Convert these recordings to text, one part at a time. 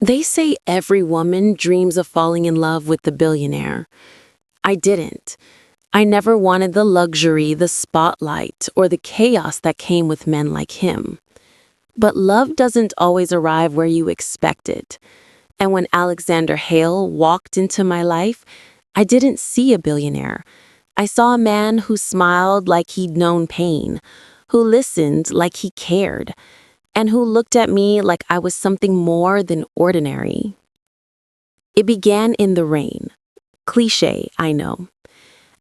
They say every woman dreams of falling in love with the billionaire. I didn't. I never wanted the luxury, the spotlight, or the chaos that came with men like him. But love doesn't always arrive where you expect it. And when Alexander Hale walked into my life, I didn't see a billionaire. I saw a man who smiled like he'd known pain, who listened like he cared, and who looked at me like I was something more than ordinary. It began in the rain. Cliché, I know.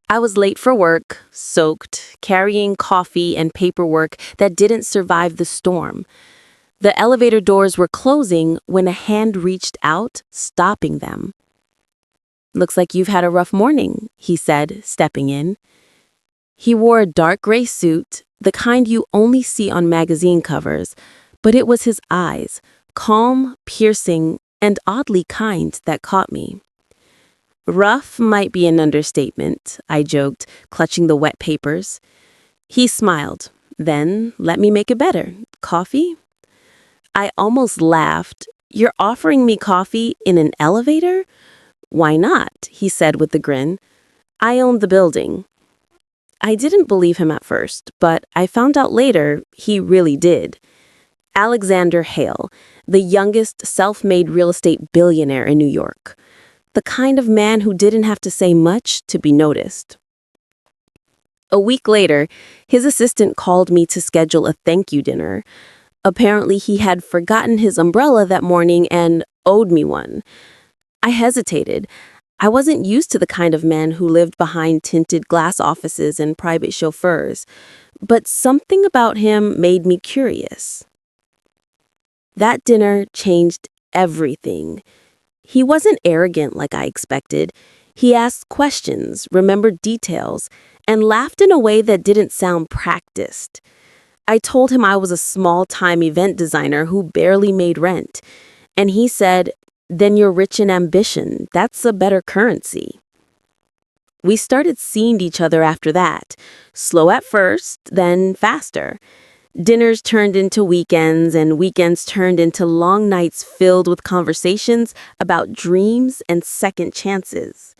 I was late for work, soaked, carrying coffee and paperwork that didn't survive the storm. The elevator doors were closing when a hand reached out, stopping them. "Looks like you've had a rough morning," he said, stepping in. He wore a dark gray suit, the kind you only see on magazine covers, but it was his eyes, calm, piercing, and oddly kind, that caught me. "Rough might be an understatement," I joked, clutching the wet papers. He smiled. "Then let me make it better. Coffee?" I almost laughed. "You're offering me coffee in an elevator?" "Why not?" he said with a grin. "I own the building." I didn't believe him at first, but I found out later he really did. Alexander Hale, the youngest self-made real estate billionaire in New York. The kind of man who didn't have to say much to be noticed. A week later, his assistant called me to schedule a thank you dinner. Apparently, he had forgotten his umbrella that morning and owed me one. I hesitated. I wasn't used to the kind of man who lived behind tinted glass offices and private chauffeurs, but something about him made me curious. That dinner changed everything. He wasn't arrogant like I expected. He asked questions, remembered details, and laughed in a way that didn't sound practiced. I told him I was a small-time event designer who barely made rent, and he said, "Then you're rich in ambition. That's a better currency." We started seeing each other after that, slow at first, then faster. Dinners turned into weekends, and weekends turned into long nights filled with conversations about dreams and second chances.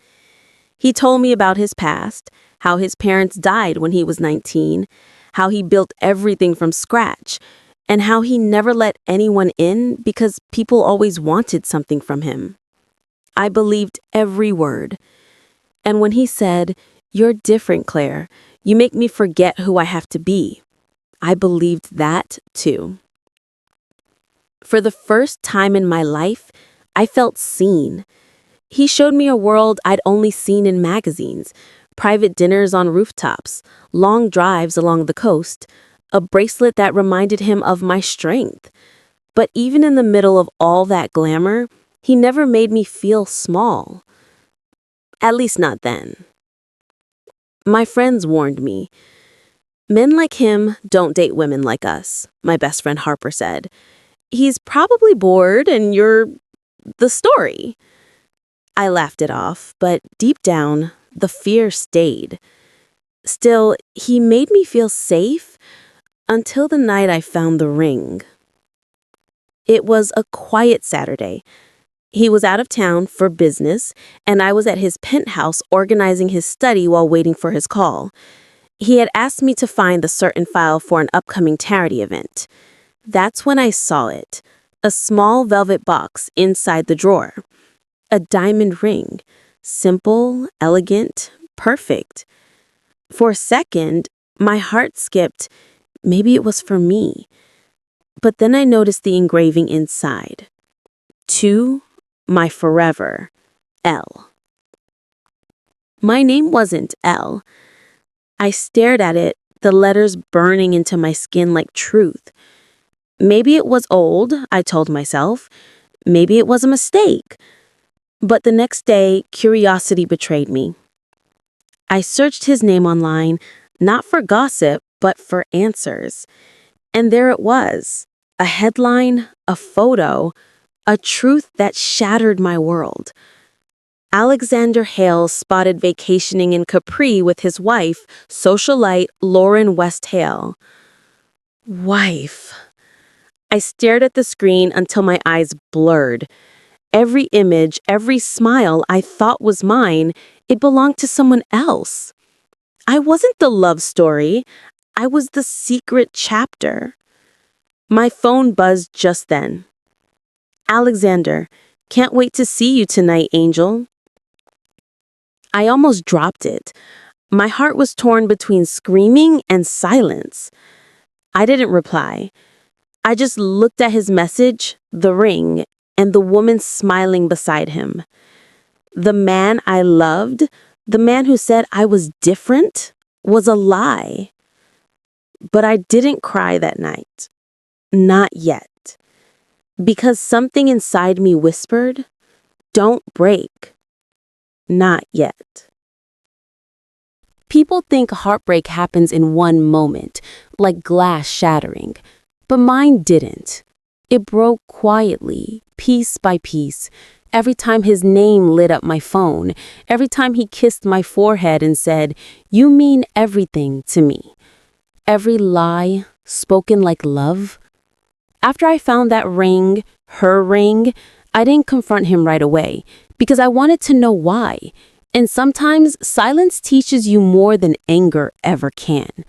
He told me about his past, how his parents died when he was 19, how he built everything from scratch, and how he never let anyone in because people always wanted something from him. I believed every word. And when he said, "You're different, Claire. You make me forget who I have to be," I believed that too. For the first time in my life, I felt seen. He showed me a world I'd only seen in magazines, private dinners on rooftops, long drives along the coast, a bracelet that reminded him of my strength. But even in the middle of all that glamour, he never made me feel small. At least not then. My friends warned me. "Men like him don't date women like us," my best friend Harper said. "He's probably bored and you're the story." I laughed it off, but deep down, the fear stayed. Still, he made me feel safe until the night I found the ring. It was a quiet Saturday. He was out of town for business, and I was at his penthouse organizing his study while waiting for his call. He had asked me to find the certain file for an upcoming charity event. That's when I saw it, a small velvet box inside the drawer. A diamond ring, simple, elegant, perfect. For a second, my heart skipped. Maybe it was for me. But then I noticed the engraving inside. To my forever, L. My name wasn't L. I stared at it, the letters burning into my skin like truth. Maybe it was old, I told myself. Maybe it was a mistake. But the next day, curiosity betrayed me. I searched his name online, not for gossip, but for answers. And there it was, a headline, a photo, a truth that shattered my world. Alexander Hale spotted vacationing in Capri with his wife, socialite Lauren West Hale. Wife. I stared at the screen until my eyes blurred. Every image, every smile I thought was mine, it belonged to someone else. I wasn't the love story. I was the secret chapter. My phone buzzed just then. Alexander, can't wait to see you tonight, Angel. I almost dropped it. My heart was torn between screaming and silence. I didn't reply. I just looked at his message, the ring, and the woman smiling beside him. The man I loved, the man who said I was different, was a lie. But I didn't cry that night. Not yet. Because something inside me whispered, "Don't break." Not yet. People think heartbreak happens in one moment, like glass shattering. But mine didn't. It broke quietly, piece by piece, every time his name lit up my phone, every time he kissed my forehead and said, "You mean everything to me." Every lie, spoken like love. After I found that ring, her ring, I didn't confront him right away, because I wanted to know why. And sometimes silence teaches you more than anger ever can.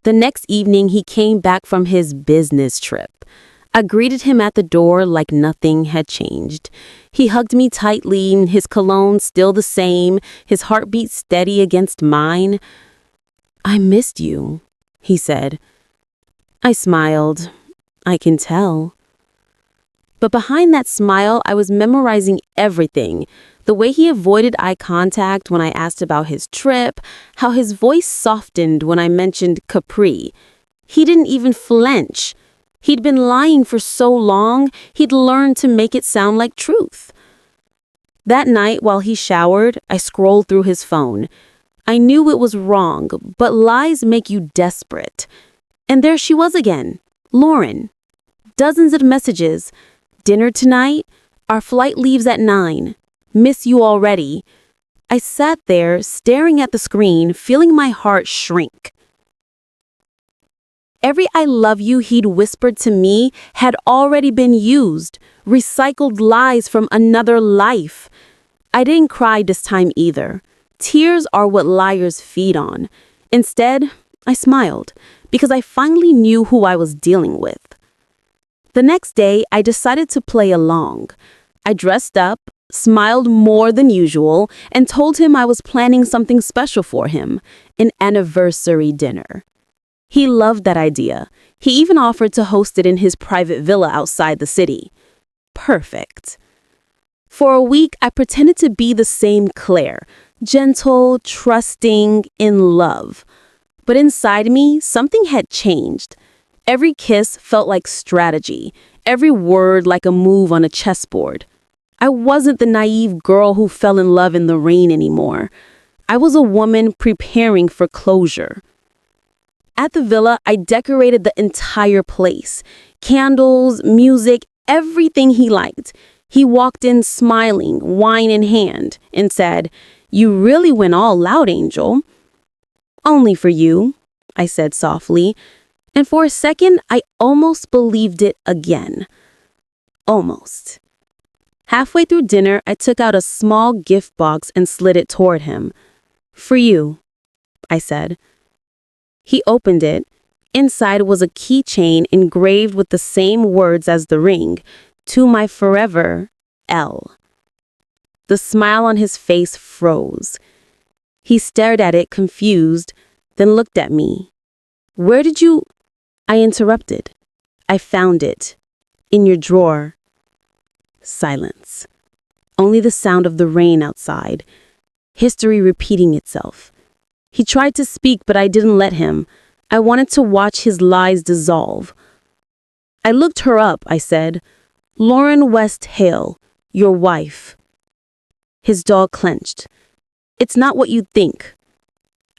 The next evening, he came back from his business trip. I greeted him at the door like nothing had changed. He hugged me tightly, his cologne still the same, his heartbeat steady against mine. "I missed you," he said. I smiled. I can tell. But behind that smile, I was memorizing everything. The way he avoided eye contact when I asked about his trip, how his voice softened when I mentioned Capri. He didn't even flinch. He'd been lying for so long, he'd learned to make it sound like truth. That night, while he showered, I scrolled through his phone. I knew it was wrong, but lies make you desperate. And there she was again, Lauren. Dozens of messages. "Dinner tonight? Our flight leaves at 9. Miss you already." I sat there, staring at the screen, feeling my heart shrink. Every "I love you" he'd whispered to me had already been used, recycled lies from another life. I didn't cry this time either. Tears are what liars feed on. Instead, I smiled, because I finally knew who I was dealing with. The next day, I decided to play along. I dressed up, smiled more than usual, and told him I was planning something special for him, an anniversary dinner. He loved that idea. He even offered to host it in his private villa outside the city. Perfect. For a week, I pretended to be the same Claire, gentle, trusting, in love. But inside me, something had changed. Every kiss felt like strategy, every word like a move on a chessboard. I wasn't the naive girl who fell in love in the rain anymore. I was a woman preparing for closure. At the villa, I decorated the entire place. Candles, music, everything he liked. He walked in smiling, wine in hand, and said, "You really went all out, Angel." "Only for you," I said softly. And for a second, I almost believed it again. Almost. Halfway through dinner, I took out a small gift box and slid it toward him. "For you," I said. He opened it. Inside was a keychain engraved with the same words as the ring, "To my forever, L." The smile on his face froze. He stared at it, confused, then looked at me. "Where did you—" I interrupted. "I found it. In your drawer." Silence. Only the sound of the rain outside. History repeating itself. He tried to speak, but I didn't let him. I wanted to watch his lies dissolve. "I looked her up," I said. "Lauren West Hale, your wife." His jaw clenched. "It's not what you think."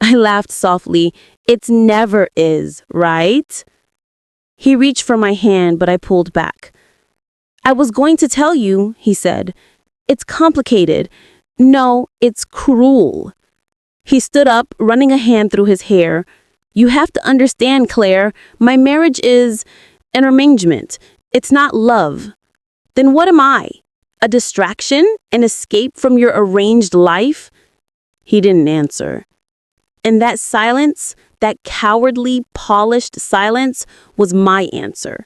I laughed softly. "It never is, right?" He reached for my hand, but I pulled back. "I was going to tell you," he said. "It's complicated. No, it's cruel." He stood up, running a hand through his hair. "You have to understand, Claire. My marriage is... An arrangement. It's not love. Then what am I? A distraction? An escape from your arranged life? He didn't answer. And that silence, that cowardly, polished silence, was my answer.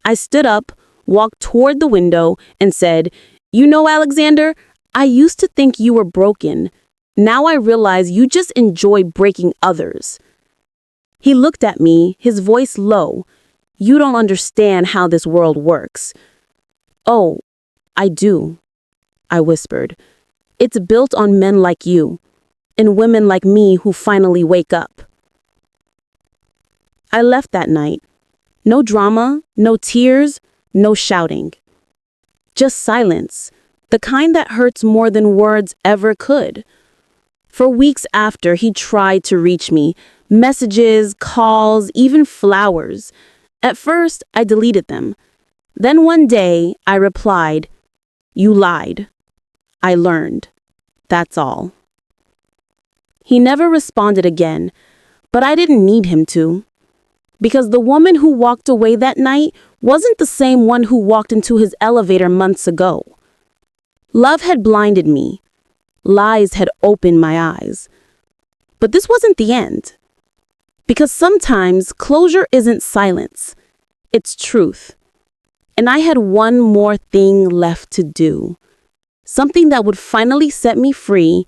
I stood up, walked toward the window, and said, "You know, Alexander, I used to think you were broken. Now I realize you just enjoy breaking others." He looked at me, his voice low. "You don't understand how this world works." "Oh, I do," I whispered. "It's built on men like you, and women like me who finally wake up." I left that night. No drama, no tears, no shouting. Just silence, the kind that hurts more than words ever could. For weeks after, he tried to reach me. Messages, calls, even flowers. At first, I deleted them. Then one day, I replied, "You lied. I learned. That's all." He never responded again, but I didn't need him to. Because the woman who walked away that night wasn't the same one who walked into his elevator months ago. Love had blinded me. Lies had opened my eyes. But this wasn't the end. Because sometimes closure isn't silence. It's truth. And I had one more thing left to do. Something that would finally set me free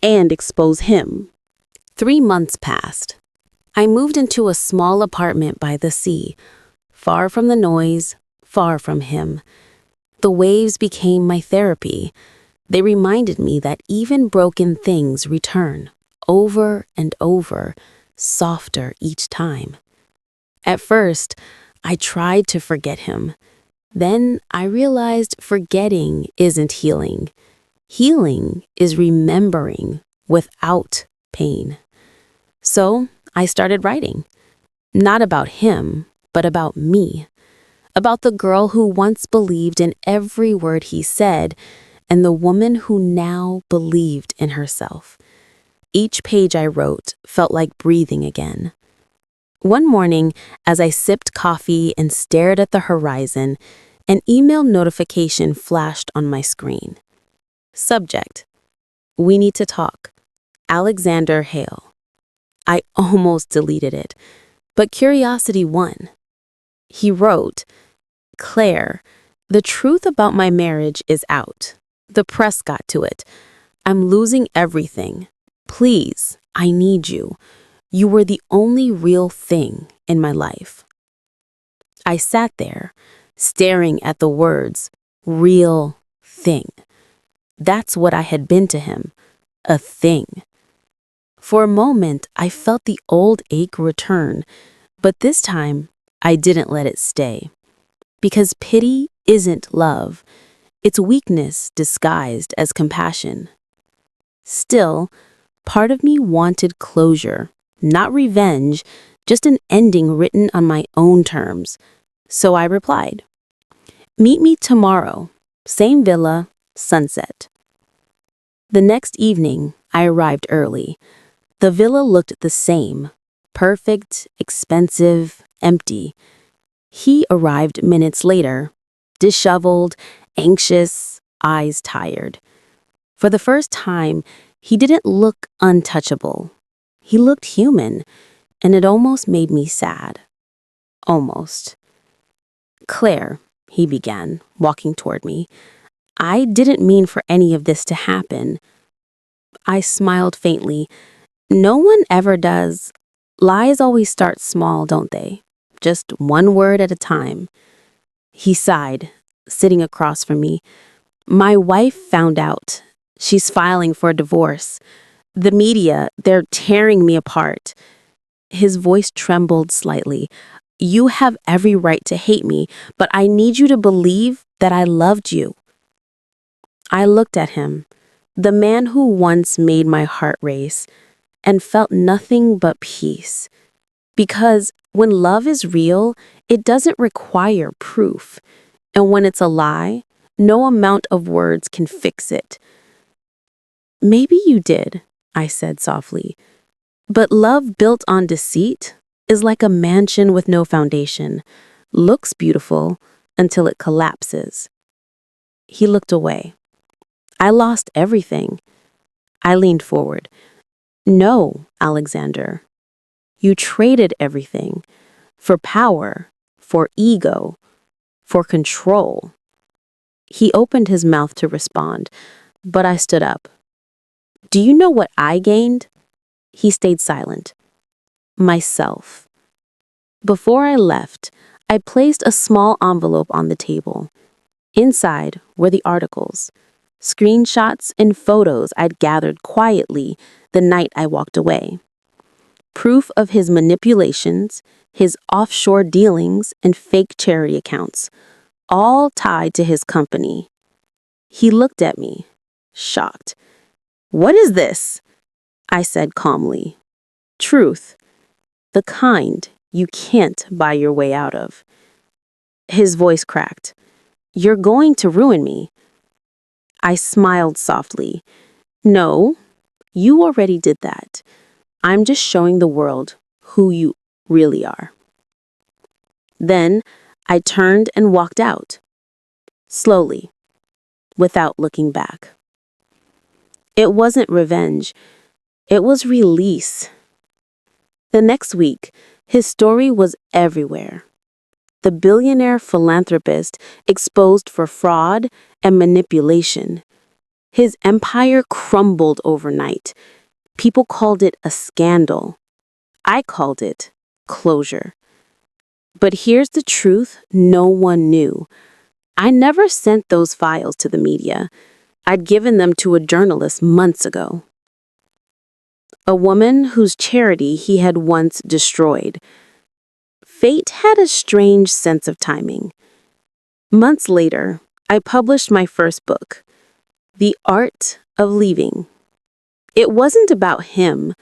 and expose him. 3 months passed. I moved into a small apartment by the sea, far from the noise, far from him. The waves became my therapy. They reminded me that even broken things return, over and over, softer each time. At first, I tried to forget him. Then I realized forgetting isn't healing. Healing is remembering without pain. So I started writing. Not about him, but about me. About the girl who once believed in every word he said, and the woman who now believed in herself. Each page I wrote felt like breathing again. One morning, as I sipped coffee and stared at the horizon, an email notification flashed on my screen. Subject: "We need to talk. Alexander Hale." I almost deleted it, but curiosity won. He wrote, "Claire, the truth about my marriage is out. The press got to it. I'm losing everything. Please, I need you. You were the only real thing in my life." I sat there, staring at the words, real thing. That's what I had been to him, a thing. For a moment, I felt the old ache return, but this time, I didn't let it stay. Because pity isn't love. It's weakness disguised as compassion. Still, part of me wanted closure, not revenge, just an ending written on my own terms. So I replied, "Meet me tomorrow, same villa, sunset." The next evening, I arrived early. The villa looked the same, perfect, expensive, empty. He arrived minutes later, disheveled, anxious, eyes tired. For the first time, he didn't look untouchable. He looked human, and it almost made me sad. Almost. "Claire," he began, walking toward me, "I didn't mean for any of this to happen." I smiled faintly. No one ever does. Lies always start small, don't they? Just one word at a time. He sighed, sitting across from me. "My wife found out. She's filing for a divorce. The media, they're tearing me apart." His voice trembled slightly. "You have every right to hate me, but I need you to believe that I loved you." I looked at him, the man who once made my heart race, and felt nothing but peace. Because when love is real, it doesn't require proof. And when it's a lie, no amount of words can fix it. "Maybe you did," I said softly. "But love built on deceit is like a mansion with no foundation. looks beautiful until it collapses. He looked away. I lost everything. I leaned forward. No, Alexander. You traded everything for power, for ego, for control. He opened his mouth to respond, but I stood up. Do you know what I gained? He stayed silent. Myself. Before I left, I placed a small envelope on the table. Inside were the articles, screenshots and photos I'd gathered quietly the night I walked away. Proof of his manipulations, his offshore dealings, and fake charity accounts, all tied to his company. He looked at me, shocked. What is this? I said calmly. Truth. The kind you can't buy your way out of. His voice cracked. You're going to ruin me. I smiled softly. No, you already did that. I'm just showing the world who you really are. Then I turned and walked out, slowly, without looking back. It wasn't revenge. It was release. The next week, his story was everywhere. The billionaire philanthropist exposed for fraud and manipulation. His empire crumbled overnight. People called it a scandal. I called it closure. But here's the truth no one knew. I never sent those files to the media. I'd given them to a journalist months ago. A woman whose charity he had once destroyed. Fate had a strange sense of timing. Months later, I published my first book, The Art of Leaving. It wasn't about him.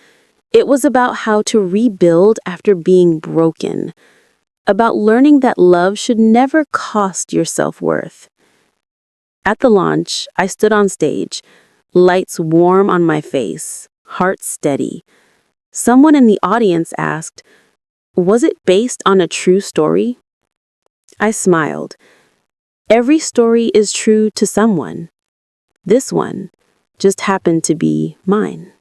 It was about how to rebuild after being broken, about learning that love should never cost your self-worth. At the launch, I stood on stage, lights warm on my face, heart steady. Someone in the audience asked, was it based on a true story? I smiled. Every story is true to someone. This one just happened to be mine.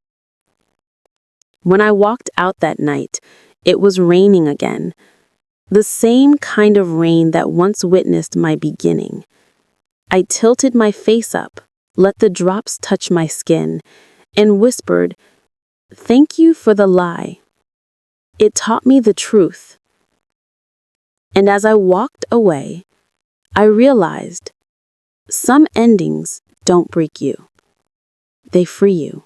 When I walked out that night, it was raining again. The same kind of rain that once witnessed my beginning. I tilted my face up, let the drops touch my skin, and whispered, thank you for the lie. It taught me the truth. And as I walked away, I realized some endings don't break you. They free you.